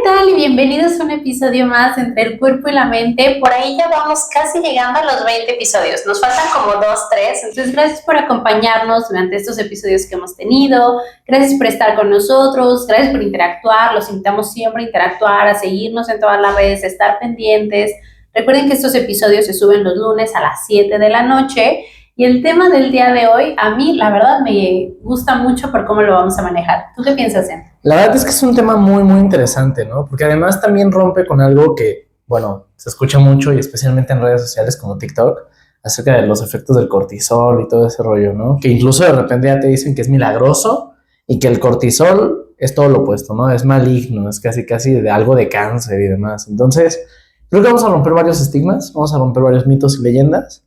tal? Y bienvenidos a un episodio más entre el cuerpo y la mente. Por ahí ya vamos casi llegando a los 20 episodios. Nos faltan como 2, 3. Entonces, gracias por acompañarnos durante estos episodios que hemos tenido. Gracias por estar con nosotros. Gracias por interactuar. Los invitamos siempre a interactuar, a seguirnos en todas las redes, a estar pendientes. Recuerden que estos episodios se suben los lunes a las 7 de la noche. Y el tema del día de hoy, a mí, la verdad, me gusta mucho por cómo lo vamos a manejar. ¿Tú qué piensas, Zen? La verdad es que es un tema muy, muy interesante, ¿no? Porque además también rompe con algo que, bueno, se escucha mucho y especialmente en redes sociales como TikTok, acerca de los efectos del cortisol y todo ese rollo, ¿no? Que incluso de repente ya te dicen que es milagroso y que el cortisol es todo lo opuesto, ¿no? Es maligno, es casi de algo de cáncer y demás. Entonces, creo que vamos a romper varios estigmas, vamos a romper varios mitos y leyendas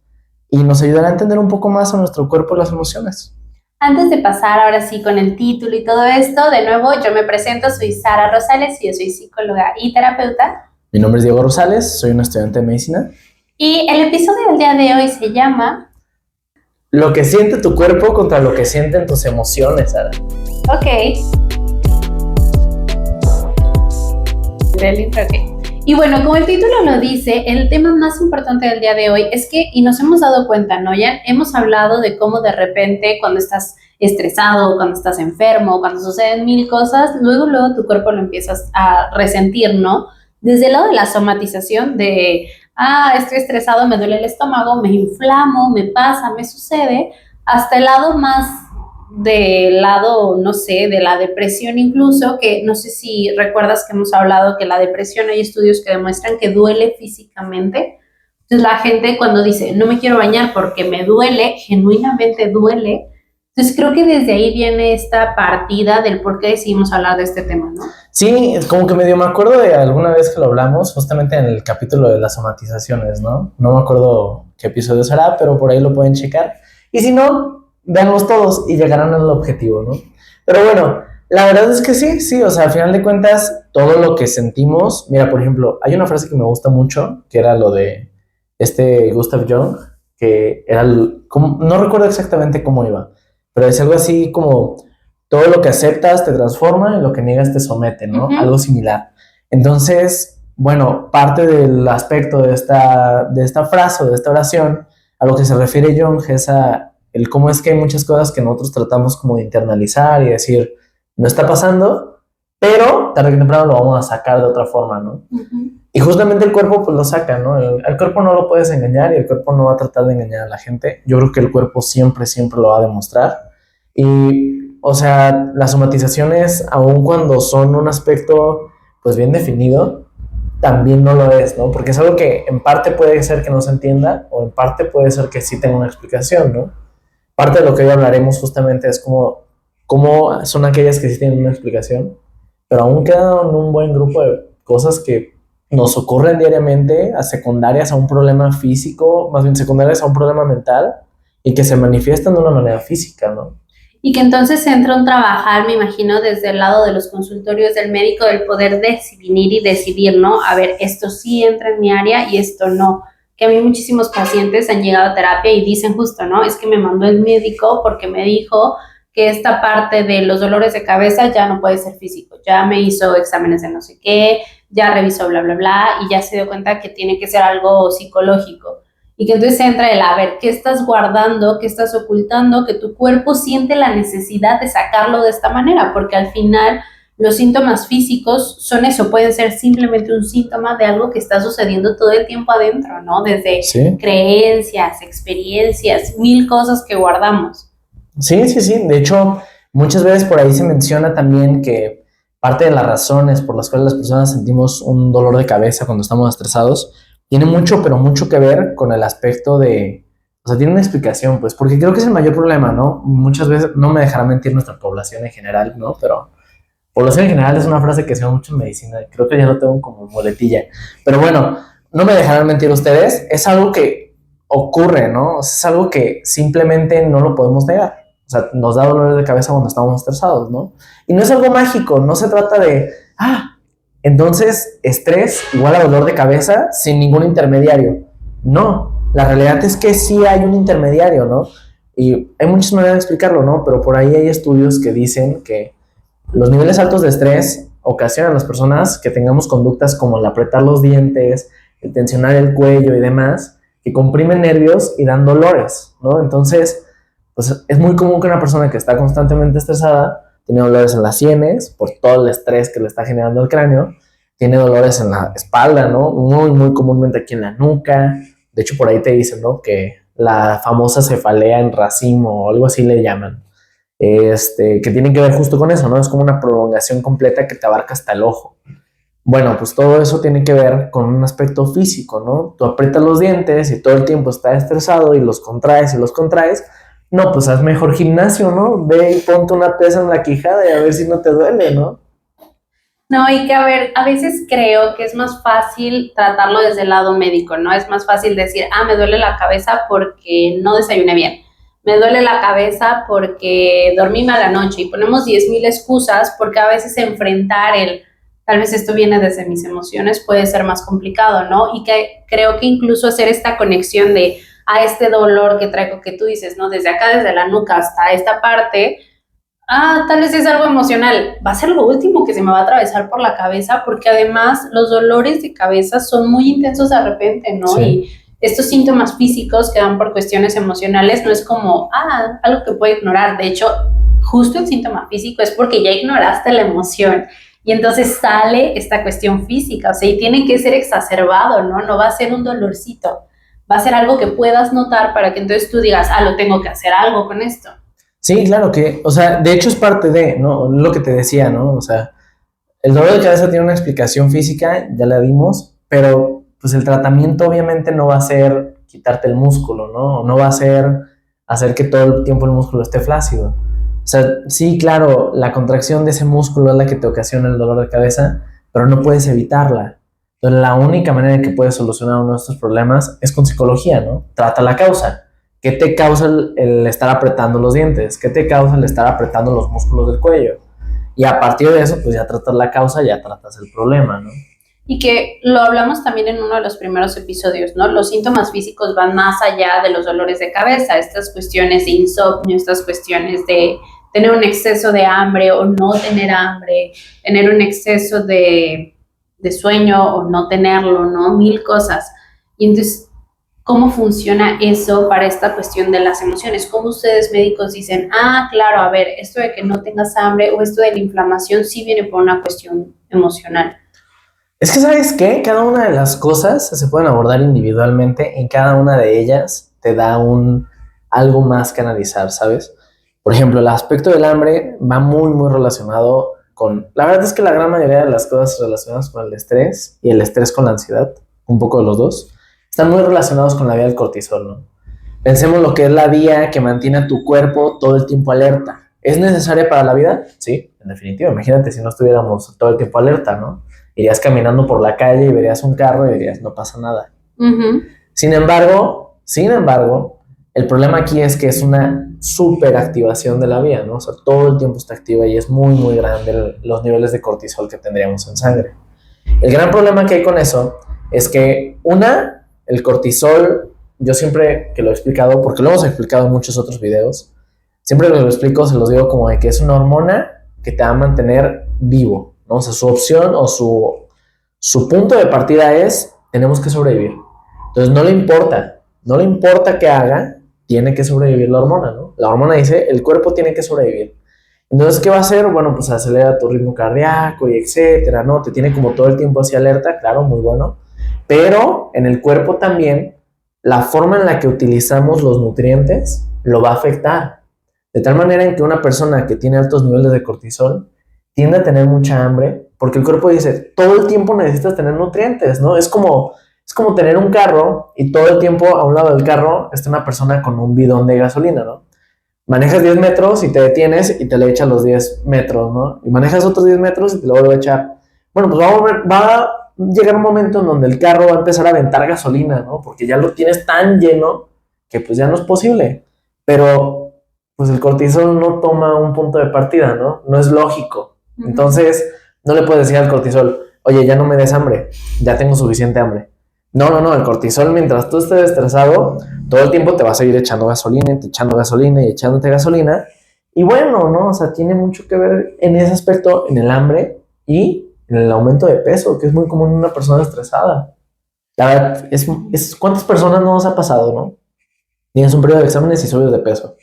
y nos ayudará a entender un poco más a nuestro cuerpo y las emociones. Antes de pasar ahora sí con el título y todo esto, de nuevo yo me presento, soy Sara Rosales y yo soy psicóloga y terapeuta. Mi nombre es Diego Rosales, soy un estudiante de medicina. Y el episodio del día de hoy se llama Lo que siente tu cuerpo contra lo que sienten tus emociones, Sara. Ok. Del intro, ok. Y bueno, como el título lo dice, el tema más importante del día de hoy es que, y nos hemos dado cuenta, ¿no? Ya hemos hablado de cómo de repente cuando estás estresado, cuando estás enfermo, cuando suceden mil cosas, luego tu cuerpo lo empiezas a resentir, ¿no? Desde el lado de la somatización de, estoy estresado, me duele el estómago, me inflamo, me pasa, me sucede, hasta el lado más del lado, no sé, de la depresión incluso, que no sé si recuerdas que hemos hablado que la depresión hay estudios que demuestran que duele físicamente. Entonces la gente cuando dice, no me quiero bañar porque me duele, genuinamente duele. Entonces creo que desde ahí viene esta partida del por qué decidimos hablar de este tema, ¿no? Sí, como que medio me acuerdo de alguna vez que lo hablamos, justamente en el capítulo de las somatizaciones, ¿no? No me acuerdo qué episodio será, pero por ahí lo pueden checar. Y si no, véanlos todos y llegarán al objetivo, ¿no? Pero bueno, la verdad es que sí, o sea, al final de cuentas, todo lo que sentimos, mira, por ejemplo, hay una frase que me gusta mucho, que era lo de Gustav Jung, que era, no recuerdo exactamente cómo iba, pero es algo así como, todo lo que aceptas te transforma y lo que niegas te somete, ¿no? Uh-huh. Algo similar. Entonces, bueno, parte del aspecto de esta frase o de esta oración, a lo que se refiere Jung es el cómo es que hay muchas cosas que nosotros tratamos como de internalizar y decir, no está pasando, pero tarde que temprano lo vamos a sacar de otra forma, ¿no? Uh-huh. Y justamente el cuerpo pues lo saca, ¿no? El cuerpo no lo puedes engañar y el cuerpo no va a tratar de engañar a la gente. Yo creo que el cuerpo siempre lo va a demostrar. Y, o sea, las somatizaciones, aun cuando son un aspecto pues bien definido, también no lo es, ¿no? Porque es algo que en parte puede ser que no se entienda o en parte puede ser que sí tenga una explicación, ¿no? Parte de lo que hoy hablaremos justamente es cómo son aquellas que sí tienen una explicación, pero aún quedan un buen grupo de cosas que nos ocurren diariamente, a secundarias a un problema físico, más bien secundarias a un problema mental, y que se manifiestan de una manera física, ¿no? Y que entonces entra un trabajar, me imagino, desde el lado de los consultorios del médico, del poder definir y decidir, ¿no? A ver, esto sí entra en mi área y esto no. Que a mí muchísimos pacientes han llegado a terapia y dicen justo, ¿no? Es que me mandó el médico porque me dijo que esta parte de los dolores de cabeza ya no puede ser físico. Ya me hizo exámenes de no sé qué, ya revisó bla, bla, bla, y ya se dio cuenta que tiene que ser algo psicológico. Y que entonces entra el, a ver, ¿qué estás guardando? ¿Qué estás ocultando? Que tu cuerpo siente la necesidad de sacarlo de esta manera, porque al final los síntomas físicos son eso, pueden ser simplemente un síntoma de algo que está sucediendo todo el tiempo adentro, ¿no? Desde creencias, experiencias, mil cosas que guardamos. Sí. De hecho, muchas veces por ahí se menciona también que parte de las razones por las cuales las personas sentimos un dolor de cabeza cuando estamos estresados tiene mucho, pero mucho que ver con el aspecto de... O sea, tiene una explicación, pues, porque creo que es el mayor problema, ¿no? Muchas veces, no me dejará mentir nuestra población en general, ¿no? Pero población en general es una frase que se usa mucho en medicina, creo que ya lo tengo como muletilla. Pero bueno, no me dejarán mentir ustedes, es algo que ocurre, ¿no? O sea, es algo que simplemente no lo podemos negar. O sea, nos da dolores de cabeza cuando estamos estresados, ¿no? Y no es algo mágico, no se trata de, entonces estrés igual a dolor de cabeza sin ningún intermediario. No, la realidad es que sí hay un intermediario, ¿no? Y hay muchas maneras de explicarlo, ¿no? Pero por ahí hay estudios que dicen que los niveles altos de estrés ocasiona a las personas que tengamos conductas como el apretar los dientes, el tensionar el cuello y demás, que comprimen nervios y dan dolores, ¿no? Entonces, pues es muy común que una persona que está constantemente estresada tiene dolores en las sienes por todo el estrés que le está generando el cráneo, tiene dolores en la espalda, ¿no? Muy, muy comúnmente aquí en la nuca. De hecho, por ahí te dicen, ¿no? Que la famosa cefalea en racimo o algo así le llaman. Que tienen que ver justo con eso, ¿no? Es como una prolongación completa que te abarca hasta el ojo. Bueno, pues todo eso tiene que ver con un aspecto físico, ¿no? Tú aprietas los dientes y todo el tiempo estás estresado y los contraes y los contraes. No, pues haz mejor gimnasio, ¿no? Ve y ponte una pesa en la quijada y a ver si no te duele, ¿no? No, y que a veces creo que es más fácil tratarlo desde el lado médico, ¿no? Es más fácil decir, me duele la cabeza porque no desayuné bien, me duele la cabeza porque dormí mal anoche y ponemos 10,000 excusas porque a veces enfrentar tal vez esto viene desde mis emociones, puede ser más complicado, ¿no? Y que creo que incluso hacer esta conexión de este dolor que traigo, que tú dices, ¿no? Desde acá, desde la nuca hasta esta parte, tal vez es algo emocional, va a ser lo último que se me va a atravesar por la cabeza, porque además los dolores de cabeza son muy intensos de repente, ¿no? Sí. Y estos síntomas físicos que dan por cuestiones emocionales no es como, algo que puedo ignorar. De hecho, justo el síntoma físico es porque ya ignoraste la emoción. Y entonces sale esta cuestión física, o sea, y tiene que ser exacerbado, ¿no? No va a ser un dolorcito, va a ser algo que puedas notar para que entonces tú digas, lo tengo que hacer algo con esto. Sí, claro que, o sea, de hecho es parte de, ¿no? Lo que te decía, ¿no? O sea, el dolor de cabeza tiene una explicación física, ya la dimos, pero pues el tratamiento obviamente no va a ser quitarte el músculo, ¿no? No va a ser hacer que todo el tiempo el músculo esté flácido. O sea, sí, claro, la contracción de ese músculo es la que te ocasiona el dolor de cabeza, pero no puedes evitarla. Entonces, la única manera en que puedes solucionar uno de estos problemas es con psicología, ¿no? Trata la causa. ¿Qué te causa el estar apretando los dientes? ¿Qué te causa el estar apretando los músculos del cuello? Y a partir de eso, pues ya tratas la causa, ya tratas el problema, ¿no? Y que lo hablamos también en uno de los primeros episodios, ¿no? Los síntomas físicos van más allá de los dolores de cabeza, estas cuestiones de insomnio, estas cuestiones de tener un exceso de hambre o no tener hambre, tener un exceso de sueño o no tenerlo, ¿no? Mil cosas. Y entonces, ¿cómo funciona eso para esta cuestión de las emociones? ¿Cómo ustedes médicos dicen, claro, a ver, esto de que no tengas hambre o esto de la inflamación sí viene por una cuestión emocional? Es que, ¿sabes qué? Cada una de las cosas se pueden abordar individualmente. En cada una de ellas te da algo más que analizar, ¿sabes? Por ejemplo, el aspecto del hambre va muy, muy relacionado con... La verdad es que la gran mayoría de las cosas relacionadas con el estrés y el estrés con la ansiedad, un poco de los dos, están muy relacionados con la vía del cortisol, ¿no? Pensemos lo que es la vía que mantiene a tu cuerpo todo el tiempo alerta. ¿Es necesaria para la vida? Sí, en definitiva. Imagínate si no estuviéramos todo el tiempo alerta, ¿no? Irías caminando por la calle y verías un carro y dirías, no pasa nada. Uh-huh. Sin embargo, el problema aquí es que es una superactivación de la vía, ¿no? O sea, todo el tiempo está activa y es muy, muy grande los niveles de cortisol que tendríamos en sangre. El gran problema que hay con eso es que, el cortisol, yo siempre que lo he explicado, porque lo hemos explicado en muchos otros videos, siempre que lo explico se los digo como de que es una hormona que te va a mantener vivo, ¿no? O sea, su opción o su punto de partida es, tenemos que sobrevivir. Entonces no le importa qué haga, tiene que sobrevivir la hormona, ¿no? La hormona dice, el cuerpo tiene que sobrevivir. Entonces, ¿qué va a hacer? Bueno, pues acelera tu ritmo cardíaco y etcétera, ¿no? Te tiene como todo el tiempo así alerta, claro, muy bueno. Pero en el cuerpo también, la forma en la que utilizamos los nutrientes lo va a afectar. De tal manera en que una persona que tiene altos niveles de cortisol tiende a tener mucha hambre, porque el cuerpo dice, todo el tiempo necesitas tener nutrientes, ¿no? Es como tener un carro y todo el tiempo a un lado del carro está una persona con un bidón de gasolina, ¿no? Manejas 10 metros y te detienes y te le echas los 10 metros, ¿no? Y manejas otros 10 metros y te lo vuelve a echar. Bueno, pues va a llegar un momento en donde el carro va a empezar a aventar gasolina, ¿no? Porque ya lo tienes tan lleno que pues ya no es posible. Pero pues el cortisol no toma un punto de partida, ¿no? No es lógico. Entonces, no le puedes decir al cortisol, oye, ya no me des hambre, ya tengo suficiente hambre. No, el cortisol, mientras tú estés estresado, todo el tiempo te va a seguir echando gasolina y echándote gasolina. Y bueno, ¿no? O sea, tiene mucho que ver en ese aspecto, en el hambre y en el aumento de peso, que es muy común en una persona estresada. La verdad, ¿cuántas personas no nos ha pasado, no? Tienes un periodo de exámenes y subes de peso.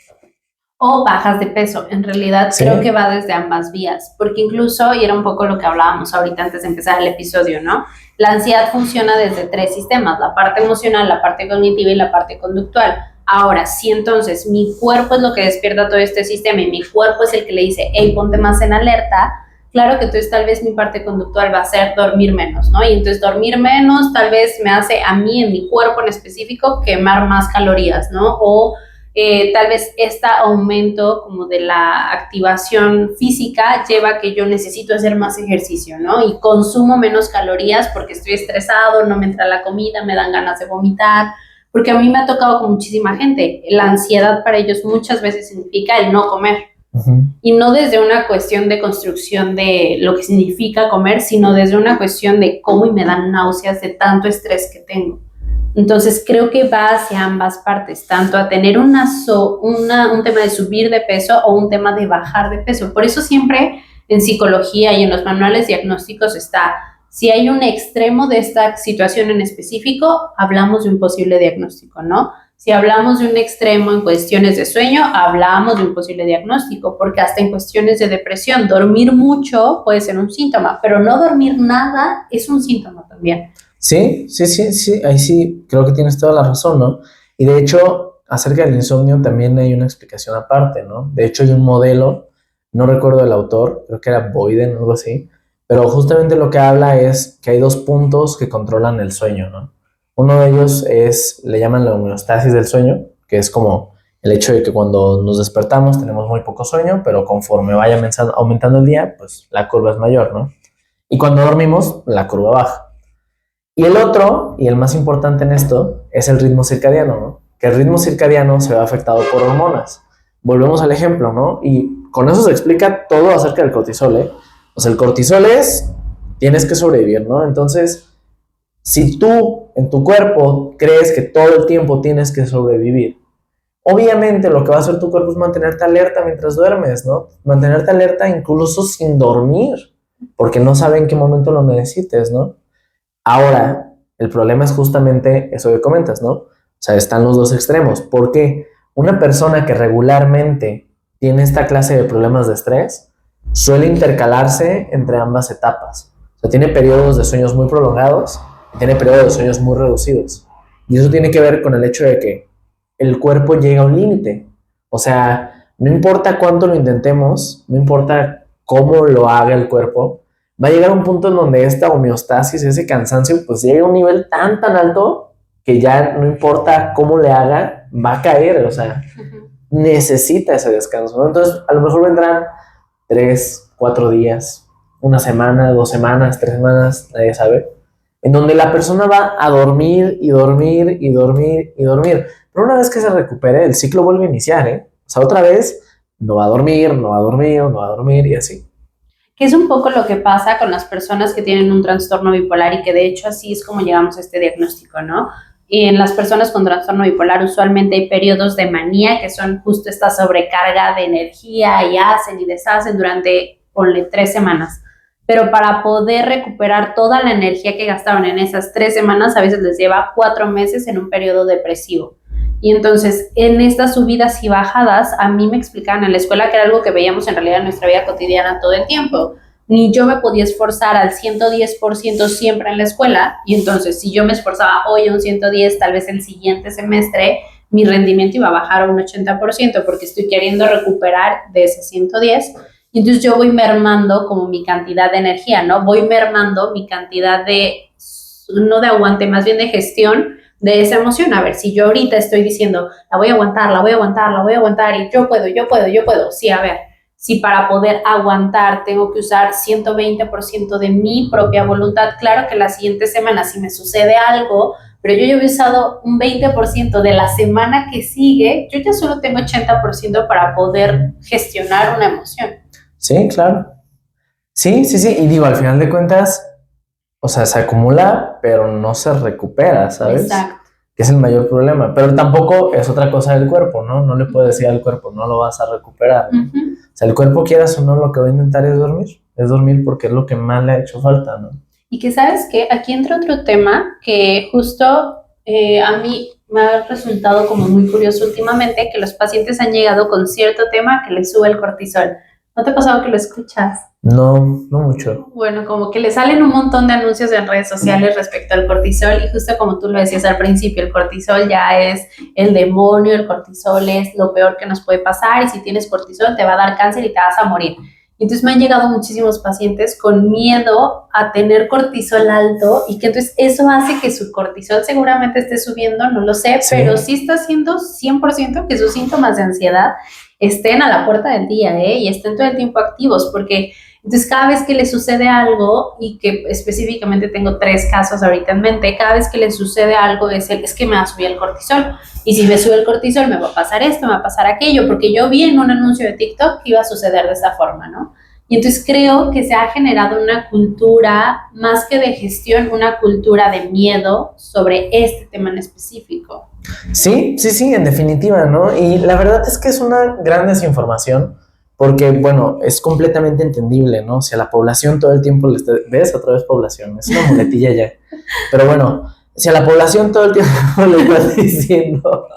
O bajas de peso. En realidad ¿Sí? creo que va desde ambas vías, porque incluso, y era un poco lo que hablábamos ahorita antes de empezar el episodio, ¿no? La ansiedad funciona desde 3 sistemas, la parte emocional, la parte cognitiva y la parte conductual. Ahora, si entonces mi cuerpo es lo que despierta todo este sistema y mi cuerpo es el que le dice, hey, ponte más en alerta, claro que entonces tal vez mi parte conductual va a ser dormir menos, ¿no? Y entonces dormir menos tal vez me hace a mí, en mi cuerpo en específico, quemar más calorías, ¿no? O tal vez este aumento como de la activación física lleva a que yo necesito hacer más ejercicio, ¿no? Y consumo menos calorías porque estoy estresado, no me entra la comida, me dan ganas de vomitar, porque a mí me ha tocado con muchísima gente. La ansiedad para ellos muchas veces significa el no comer. Y no desde una cuestión de construcción de lo que significa comer, sino desde una cuestión de cómo y me dan náuseas de tanto estrés que tengo. Entonces creo que va hacia ambas partes, tanto a tener un tema de subir de peso o un tema de bajar de peso. Por eso siempre en psicología y en los manuales diagnósticos está, si hay un extremo de esta situación en específico, hablamos de un posible diagnóstico, ¿no? Si hablamos de un extremo en cuestiones de sueño, hablamos de un posible diagnóstico, porque hasta en cuestiones de depresión, dormir mucho puede ser un síntoma, pero no dormir nada es un síntoma también. Sí, ahí sí creo que tienes toda la razón, ¿no? Y de hecho, acerca del insomnio también hay una explicación aparte, ¿no? De hecho hay un modelo, no recuerdo el autor, creo que era Boyden o algo así, pero justamente lo que habla es que hay 2 puntos que controlan el sueño, ¿no? Uno de ellos le llaman la homeostasis del sueño, que es como el hecho de que cuando nos despertamos tenemos muy poco sueño, pero conforme vaya aumentando el día, pues la curva es mayor, ¿no? Y cuando dormimos, la curva baja. Y el otro, y el más importante en esto, es el ritmo circadiano, ¿no? Que el ritmo circadiano se ve afectado por hormonas. Volvemos al ejemplo, ¿no? Y con eso se explica todo acerca del cortisol, ¿eh? O sea, el cortisol tienes que sobrevivir, ¿no? Entonces, si tú en tu cuerpo crees que todo el tiempo tienes que sobrevivir, obviamente lo que va a hacer tu cuerpo es mantenerte alerta mientras duermes, ¿no? Mantenerte alerta incluso sin dormir, porque no sabe en qué momento lo necesites, ¿no? Ahora, el problema es justamente eso que comentas, ¿no? O sea, están los 2 extremos. ¿Por qué? Una persona que regularmente tiene esta clase de problemas de estrés suele intercalarse entre ambas etapas. O sea, tiene periodos de sueños muy prolongados y tiene periodos de sueños muy reducidos. Y eso tiene que ver con el hecho de que el cuerpo llega a un límite. O sea, no importa cuánto lo intentemos, no importa cómo lo haga el cuerpo, va a llegar a un punto en donde esta homeostasis, ese cansancio, pues llega a un nivel tan alto que ya no importa cómo le haga, va a caer, o sea, necesita ese descanso, ¿no? Entonces, a lo mejor vendrán 3, 4 días, 1 semana, 2 semanas, 3 semanas, nadie sabe, en donde la persona va a dormir y dormir y dormir y dormir. Pero una vez que se recupere, el ciclo vuelve a iniciar, ¿eh? O sea, otra vez no va a dormir, no va a dormir, no va a dormir y así. Que es un poco lo que pasa con las personas que tienen un trastorno bipolar y que de hecho así es como llegamos a este diagnóstico, ¿no? Y en las personas con trastorno bipolar usualmente hay periodos de manía que son justo esta sobrecarga de energía y hacen y deshacen durante, ponle, 3 semanas. Pero para poder recuperar toda la energía que gastaron en esas 3 semanas, a veces les lleva 4 meses en un periodo depresivo. Y entonces, en estas subidas y bajadas, a mí me explicaban en la escuela que era algo que veíamos en realidad en nuestra vida cotidiana todo el tiempo. Ni yo me podía esforzar al 110% siempre en la escuela, y entonces si yo me esforzaba hoy a un 110, tal vez el siguiente semestre mi rendimiento iba a bajar a un 80% porque estoy queriendo recuperar de ese 110, y entonces yo voy mermando como mi cantidad de energía, ¿no? Voy mermando mi cantidad de, no de aguante, más bien de gestión de esa emoción. A ver, si yo ahorita estoy diciendo, la voy a aguantar, la voy a aguantar, la voy a aguantar, y yo puedo. Sí, a ver, si para poder aguantar tengo que usar 120% de mi propia voluntad, claro que la siguiente semana, si me sucede algo, pero yo ya he usado un 20% de la semana que sigue, yo ya solo tengo 80% para poder gestionar una emoción. Sí, claro. Sí, y digo, al final de cuentas, o sea, se acumula, pero no se recupera, ¿sabes? Exacto. Que es el mayor problema. Pero tampoco es otra cosa del cuerpo, ¿no? No le puedes decir al cuerpo, no lo vas a recuperar. O sea, el cuerpo, quieras o no, lo que va a intentar es dormir. es dormir porque es lo que más le ha hecho falta, ¿no? Y que sabes que aquí entra otro tema que justo a mí me ha resultado como muy curioso últimamente, que los pacientes han llegado con cierto tema que les sube el cortisol. ¿No te ha pasado que lo escuchas? No, no mucho. Bueno, como que le salen un montón de anuncios en redes sociales respecto al cortisol y justo como tú lo decías al principio, el cortisol ya es el demonio, el cortisol es lo peor que nos puede pasar y si tienes cortisol te va a dar cáncer y te vas a morir. Entonces me han llegado muchísimos pacientes con miedo a tener cortisol alto y que entonces eso hace que su cortisol seguramente esté subiendo, no lo sé, Sí. pero sí está haciendo 100% que sus síntomas de ansiedad estén a la puerta del día, y estén todo el tiempo activos, porque entonces cada vez que le sucede algo, y que específicamente tengo 3 casos ahorita en mente, cada vez que le sucede algo es que me va a subir el cortisol, y si me sube el cortisol me va a pasar esto, me va a pasar aquello, porque yo vi en un anuncio de TikTok que iba a suceder de esta forma, ¿no? Y entonces creo que se ha generado una cultura, más que de gestión, una cultura de miedo sobre este tema en específico. Sí, sí, sí, en definitiva, ¿no? Y la verdad es que es una gran desinformación porque, bueno, es completamente entendible, ¿no? Si a la población todo el tiempo le ¿ves? Otra vez población, es una muletilla ya. Pero bueno, si a la población todo el tiempo le estás diciendo,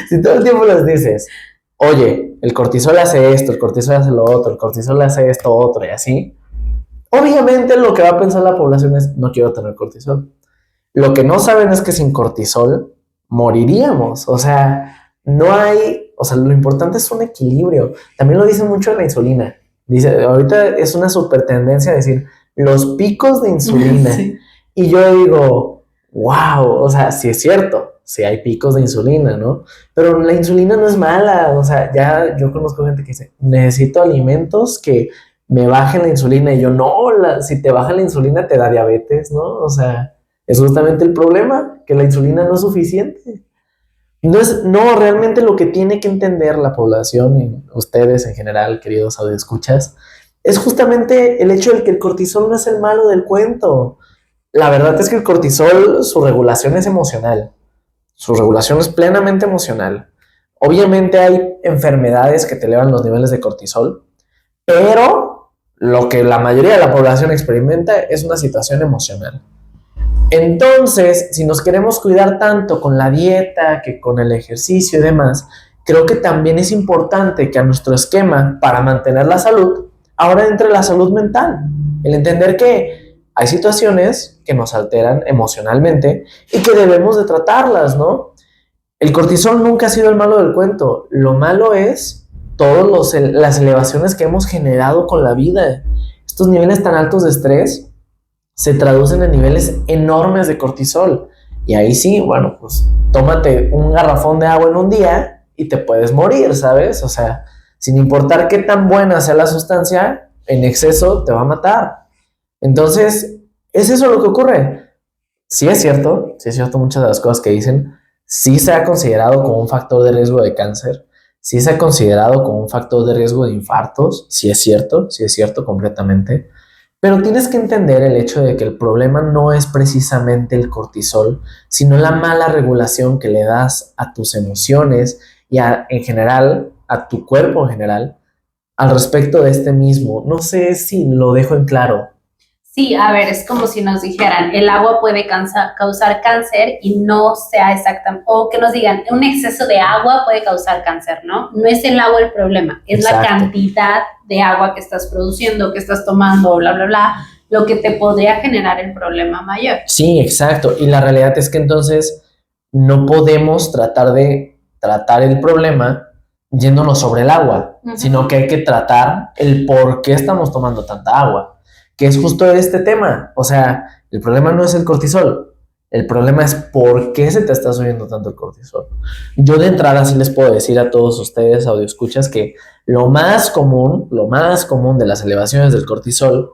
si todo el tiempo les dices, oye, el cortisol hace esto, el cortisol hace lo otro, el cortisol hace esto, otro y así, obviamente lo que va a pensar la población es, no quiero tener cortisol. Lo que no saben es que sin cortisol moriríamos. O sea, no hay, o sea, lo importante es un equilibrio. También lo dicen mucho de la insulina. Dice, ahorita es una super tendencia a decir los picos de insulina. Sí. Y yo digo, wow, o sea, sí es cierto, sí hay picos de insulina, ¿no? Pero la insulina no es mala. O sea, ya yo conozco gente que dice, necesito alimentos que me bajen la insulina. Y yo, no, si te baja la insulina te da diabetes, ¿no? O sea, es justamente el problema, que la insulina no es suficiente. No, realmente lo que tiene que entender la población y ustedes en general, queridos audioescuchas, es justamente el hecho de que el cortisol no es el malo del cuento. La verdad es que el cortisol, su regulación es emocional. Su regulación es plenamente emocional. Obviamente hay enfermedades que te elevan los niveles de cortisol, pero lo que la mayoría de la población experimenta es una situación emocional. Entonces, si nos queremos cuidar tanto con la dieta, que con el ejercicio y demás, creo que también es importante que a nuestro esquema para mantener la salud, ahora entre la salud mental. El entender que hay situaciones que nos alteran emocionalmente y que debemos de tratarlas, ¿no? El cortisol nunca ha sido el malo del cuento. Lo malo es todas las elevaciones que hemos generado con la vida. Estos niveles tan altos de estrés se traducen en niveles enormes de cortisol. Y ahí sí, bueno, pues tómate un garrafón de agua en un día y te puedes morir, ¿sabes? O sea, sin importar qué tan buena sea la sustancia, en exceso te va a matar. Entonces, es eso lo que ocurre. Sí es cierto muchas de las cosas que dicen, sí se ha considerado como un factor de riesgo de cáncer, sí se ha considerado como un factor de riesgo de infartos, sí es cierto completamente. Pero tienes que entender el hecho de que el problema no es precisamente el cortisol, sino la mala regulación que le das a tus emociones y en general, a tu cuerpo en general, al respecto de este mismo. No sé si lo dejo en claro. Sí, a ver, es como si nos dijeran, el agua puede causar cáncer y no sea exactamente, o que nos digan, un exceso de agua puede causar cáncer, ¿no? No es el agua el problema, es Exacto. La cantidad de agua que estás produciendo, que estás tomando, bla, bla, bla, lo que te podría generar el problema mayor. Sí, exacto. Y la realidad es que entonces no podemos tratar el problema yéndonos sobre el agua, sino que hay que tratar el por qué estamos tomando tanta agua. Que es justo este tema. O sea, el problema no es el cortisol. El problema es por qué se te está subiendo tanto el cortisol. Yo de entrada sí les puedo decir a todos ustedes, audioescuchas, que lo más común de las elevaciones del cortisol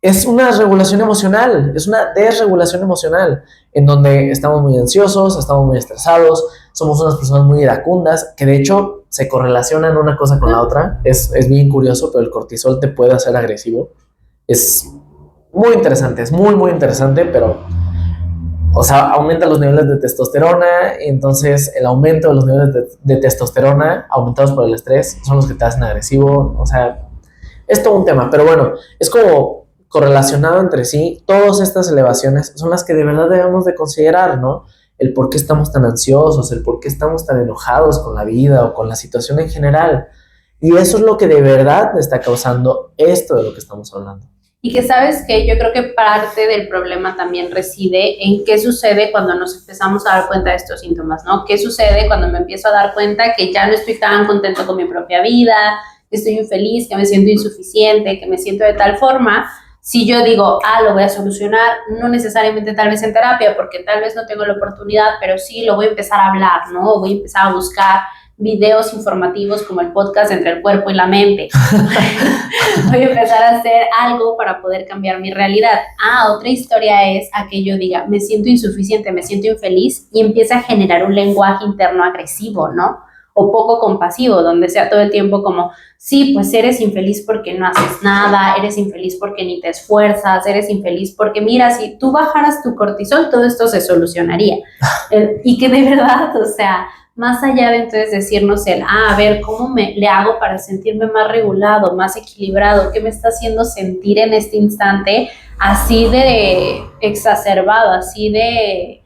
es una regulación emocional, es una desregulación emocional, en donde estamos muy ansiosos, estamos muy estresados, somos unas personas muy iracundas, que de hecho se correlacionan una cosa con la otra. Es bien curioso, pero el cortisol te puede hacer agresivo. Es muy interesante, es muy, muy interesante, pero, o sea, aumenta los niveles de testosterona, y entonces el aumento de los niveles de testosterona aumentados por el estrés son los que te hacen agresivo. O sea, Es todo un tema, pero bueno, es como correlacionado entre sí. Todas estas elevaciones son las que de verdad debemos de considerar, ¿no? El por qué estamos tan ansiosos, el por qué estamos tan enojados con la vida o con la situación en general. Y eso es lo que de verdad está causando esto de lo que estamos hablando. Y que sabes que yo creo que parte del problema también reside en qué sucede cuando nos empezamos a dar cuenta de estos síntomas, ¿no? ¿Qué sucede cuando me empiezo a dar cuenta que ya no estoy tan contento con mi propia vida, que estoy infeliz, que me siento insuficiente, que me siento de tal forma? Si yo digo, lo voy a solucionar, no necesariamente tal vez en terapia, porque tal vez no tengo la oportunidad, pero sí lo voy a empezar a hablar, ¿no? Voy a empezar a buscar videos informativos como el podcast Entre el Cuerpo y la Mente. Voy a empezar a hacer algo para poder cambiar mi realidad. Otra historia es a que yo diga, me siento insuficiente, me siento infeliz, y empieza a generar un lenguaje interno agresivo, ¿no? O poco compasivo, donde sea todo el tiempo como, sí, pues eres infeliz porque no haces nada, eres infeliz porque ni te esfuerzas, eres infeliz porque, mira, si tú bajaras tu cortisol, todo esto se solucionaría. Y que de verdad, o sea, más allá de entonces decirnos a ver, ¿cómo le hago para sentirme más regulado, más equilibrado? ¿Qué me está haciendo sentir en este instante así de exacerbado, así de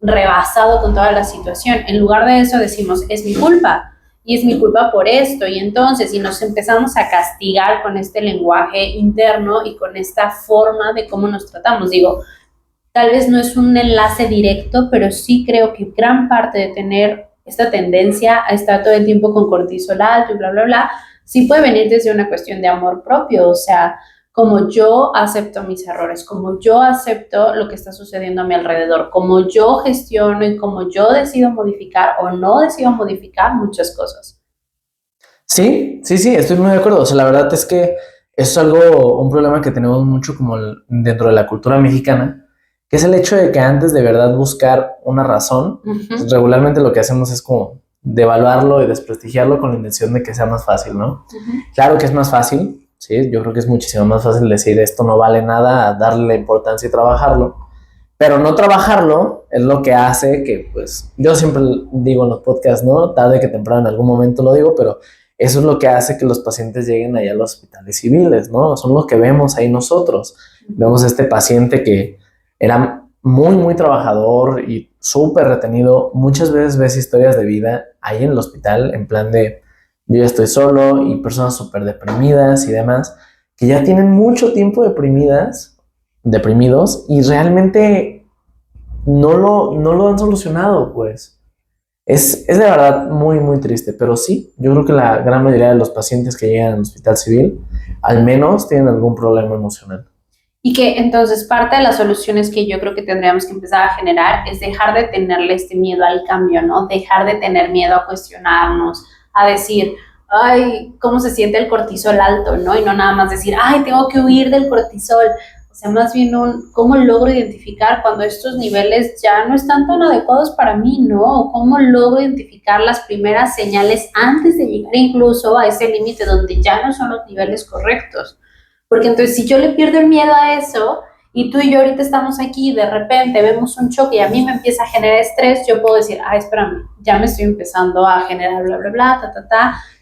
rebasado con toda la situación? En lugar de eso decimos, es mi culpa, y es mi culpa por esto, y entonces, y nos empezamos a castigar con este lenguaje interno y con esta forma de cómo nos tratamos. Digo, tal vez no es un enlace directo, pero sí creo que gran parte de tener esta tendencia a estar todo el tiempo con cortisol alto y bla, bla, bla, sí puede venir desde una cuestión de amor propio. O sea, como yo acepto mis errores, como yo acepto lo que está sucediendo a mi alrededor, como yo gestiono y como yo decido modificar o no decido modificar muchas cosas. Sí, estoy muy de acuerdo. O sea, la verdad es que es un problema que tenemos mucho como dentro de la cultura mexicana, que es el hecho de que antes de verdad buscar una razón, pues regularmente lo que hacemos es como devaluarlo y desprestigiarlo con la intención de que sea más fácil, ¿no? Claro que es más fácil, sí, yo creo que es muchísimo más fácil decir esto no vale nada, a darle la importancia y trabajarlo, pero no trabajarlo es lo que hace que, pues, yo siempre digo en los podcasts, ¿no? Tarde que temprano en algún momento lo digo, pero eso es lo que hace que los pacientes lleguen allá a los hospitales civiles, ¿no? Son lo que vemos ahí nosotros. Vemos este paciente que era muy, muy trabajador y súper retenido. Muchas veces ves historias de vida ahí en el hospital, en plan de yo ya estoy solo, y personas súper deprimidas y demás, que ya tienen mucho tiempo deprimidos, y realmente no lo han solucionado, pues. Es de verdad muy, muy triste, pero sí, yo creo que la gran mayoría de los pacientes que llegan al hospital civil, al menos tienen algún problema emocional. Y que entonces parte de las soluciones que yo creo que tendríamos que empezar a generar es dejar de tenerle este miedo al cambio, ¿no? Dejar de tener miedo a cuestionarnos, a decir, ¿cómo se siente el cortisol alto, ¿no? Y no nada más decir, tengo que huir del cortisol. O sea, más bien ¿cómo logro identificar cuando estos niveles ya no están tan adecuados para mí, ¿no? ¿Cómo logro identificar las primeras señales antes de llegar incluso a ese límite donde ya no son los niveles correctos? Porque entonces si yo le pierdo el miedo a eso, y tú y yo ahorita estamos aquí y de repente vemos un choque y a mí me empieza a generar estrés, yo puedo decir, espérame, ya me estoy empezando a generar bla, bla, bla,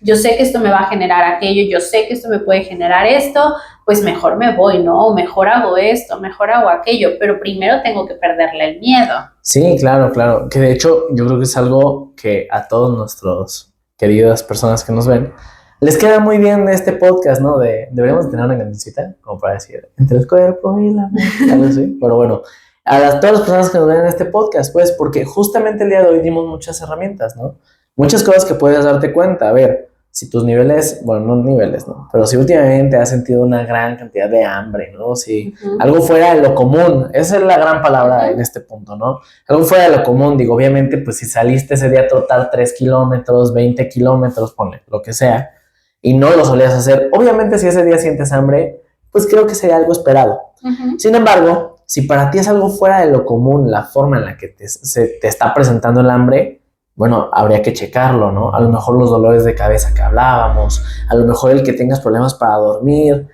yo sé que esto me va a generar aquello, yo sé que esto me puede generar esto, pues mejor me voy, ¿no? O mejor hago esto, mejor hago aquello, pero primero tengo que perderle el miedo. Sí, claro, que de hecho yo creo que es algo que a todos nuestros queridas personas que nos ven les queda muy bien este podcast, ¿no? Deberíamos tener una cancioncita, como para decir, entre el cuerpo y la mente, algo así. Pero bueno, todas las personas que nos ven en este podcast, pues, porque justamente el día de hoy dimos muchas herramientas, ¿no? Muchas cosas que puedes darte cuenta. A ver, si tus niveles, bueno, no niveles, ¿no? Pero si últimamente has sentido una gran cantidad de hambre, ¿no? Si algo fuera de lo común, esa es la gran palabra en este punto, ¿no? Algo fuera de lo común, digo, obviamente, pues si saliste ese día a trotar 3 kilómetros, 20 kilómetros, ponle, lo que sea, y no lo solías hacer, obviamente si ese día sientes hambre, pues creo que sería algo esperado. Sin embargo, si para ti es algo fuera de lo común la forma en la que se te está presentando el hambre, bueno, habría que checarlo, ¿no? A lo mejor los dolores de cabeza que hablábamos, a lo mejor el que tengas problemas para dormir.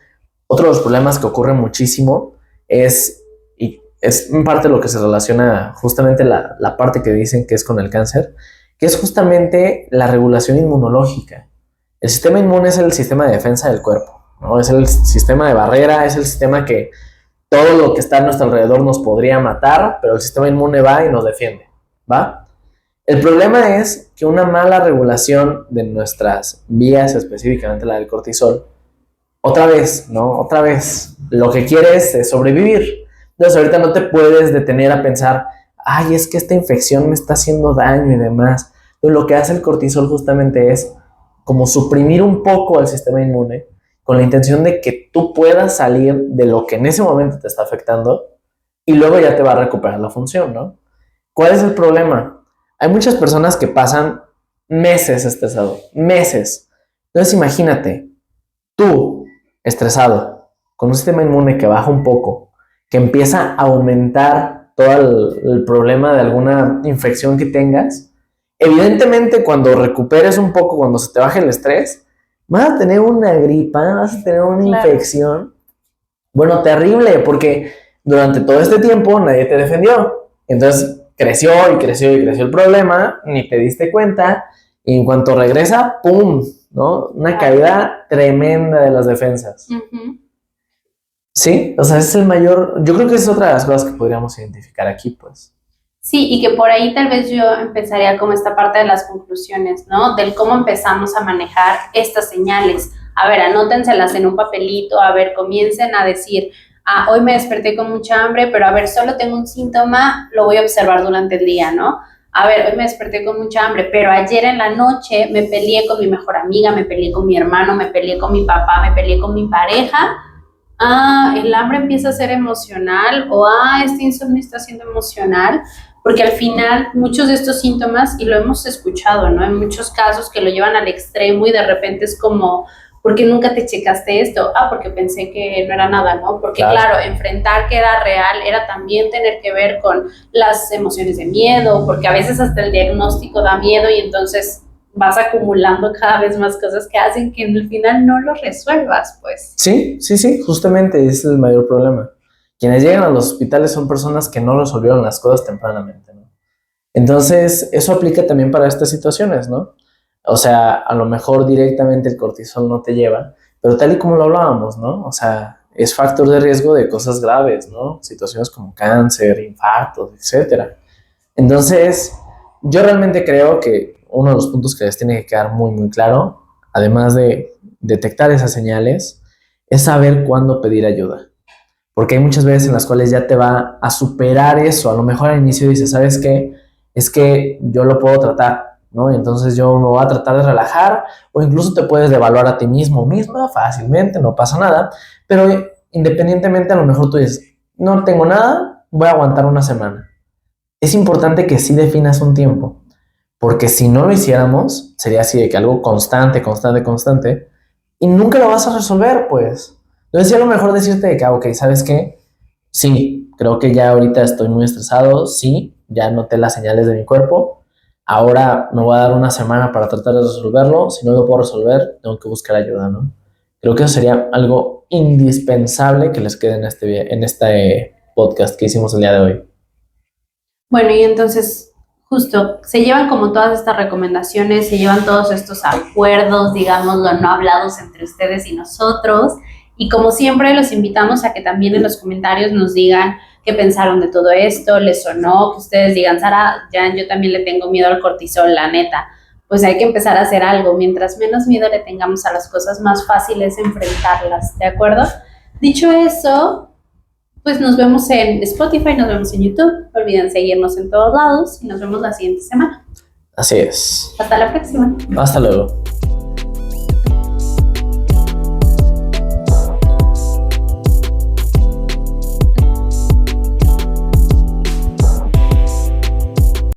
Otro de los problemas que ocurre muchísimo es en parte lo que se relaciona justamente la parte que dicen que es con el cáncer, que es justamente la regulación inmunológica. El sistema inmune es el sistema de defensa del cuerpo, ¿no? Es el sistema de barrera, es el sistema que todo lo que está a nuestro alrededor nos podría matar, pero el sistema inmune va y nos defiende, ¿va? El problema es que una mala regulación de nuestras vías, específicamente la del cortisol, otra vez, ¿no? Otra vez, lo que quieres es sobrevivir. Entonces ahorita no te puedes detener a pensar, ay, es que esta infección me está haciendo daño y demás. Entonces lo que hace el cortisol justamente es como suprimir un poco al sistema inmune con la intención de que tú puedas salir de lo que en ese momento te está afectando y luego ya te va a recuperar la función, ¿no? ¿Cuál es el problema? Hay muchas personas que pasan meses estresados, meses. Entonces imagínate, tú estresado, con un sistema inmune que baja un poco, que empieza a aumentar todo el problema de alguna infección que tengas, evidentemente cuando recuperes un poco, cuando se te baje el estrés, vas a tener una gripa, vas a tener una infección, bueno, terrible, porque durante todo este tiempo nadie te defendió. Entonces creció y creció y creció el problema, ni te diste cuenta, y en cuanto regresa, ¡pum!, ¿no? Una caída tremenda de las defensas. Uh-huh. Sí, o sea, es el mayor, yo creo que es otra de las cosas que podríamos identificar aquí, pues. Sí, y que por ahí tal vez yo empezaría como esta parte de las conclusiones, ¿no? Del cómo empezamos a manejar estas señales. A ver, anótenselas en un papelito, a ver, comiencen a decir, hoy me desperté con mucha hambre, pero a ver, solo tengo un síntoma, lo voy a observar durante el día, ¿no? A ver, hoy me desperté con mucha hambre, pero ayer en la noche me peleé con mi mejor amiga, me peleé con mi hermano, me peleé con mi papá, me peleé con mi pareja. El hambre empieza a ser emocional, o este insomnio está siendo emocional, porque al final muchos de estos síntomas, y lo hemos escuchado, ¿no? En muchos casos que lo llevan al extremo y de repente es como, ¿por qué nunca te checaste esto? Porque pensé que no era nada, ¿no? Porque claro, enfrentar que era real era también tener que ver con las emociones de miedo, porque a veces hasta el diagnóstico da miedo y entonces vas acumulando cada vez más cosas que hacen que al final no lo resuelvas, pues. Sí, justamente ese es el mayor problema. Quienes llegan a los hospitales son personas que no resolvieron las cosas tempranamente, ¿no? Entonces, eso aplica también para estas situaciones, ¿no? O sea, a lo mejor directamente el cortisol no te lleva, pero tal y como lo hablábamos, ¿no? O sea, es factor de riesgo de cosas graves, ¿no? Situaciones como cáncer, infartos, etcétera. Entonces, yo realmente creo que uno de los puntos que les tiene que quedar muy, muy claro, además de detectar esas señales, es saber cuándo pedir ayuda. Porque hay muchas veces en las cuales ya te va a superar eso. A lo mejor al inicio dices, ¿sabes qué? Es que yo lo puedo tratar, ¿no? Entonces yo me voy a tratar de relajar, o incluso te puedes devaluar a ti mismo o misma fácilmente, no pasa nada. Pero independientemente, a lo mejor tú dices, no tengo nada, voy a aguantar una semana. Es importante que sí definas un tiempo, porque si no lo hiciéramos, sería así de que algo constante, y nunca lo vas a resolver, pues. Entonces, sí, a lo mejor decirte de que, ok, ¿sabes qué? Sí, creo que ya ahorita estoy muy estresado, sí, ya noté las señales de mi cuerpo, ahora me voy a dar una semana para tratar de resolverlo, si no lo puedo resolver, tengo que buscar ayuda, ¿no? Creo que eso sería algo indispensable que les quede en este podcast que hicimos el día de hoy. Bueno, y entonces, justo, se llevan como todas estas recomendaciones, se llevan todos estos acuerdos, digámoslo, no hablados entre ustedes y nosotros. Y como siempre, los invitamos a que también en los comentarios nos digan qué pensaron de todo esto, les sonó, que ustedes digan, Sara, ya yo también le tengo miedo al cortisol, la neta. Pues hay que empezar a hacer algo. Mientras menos miedo le tengamos a las cosas, más fácil es enfrentarlas, ¿de acuerdo? Dicho eso, pues nos vemos en Spotify, nos vemos en YouTube. No olviden seguirnos en todos lados y nos vemos la siguiente semana. Así es. Hasta la próxima. Hasta luego.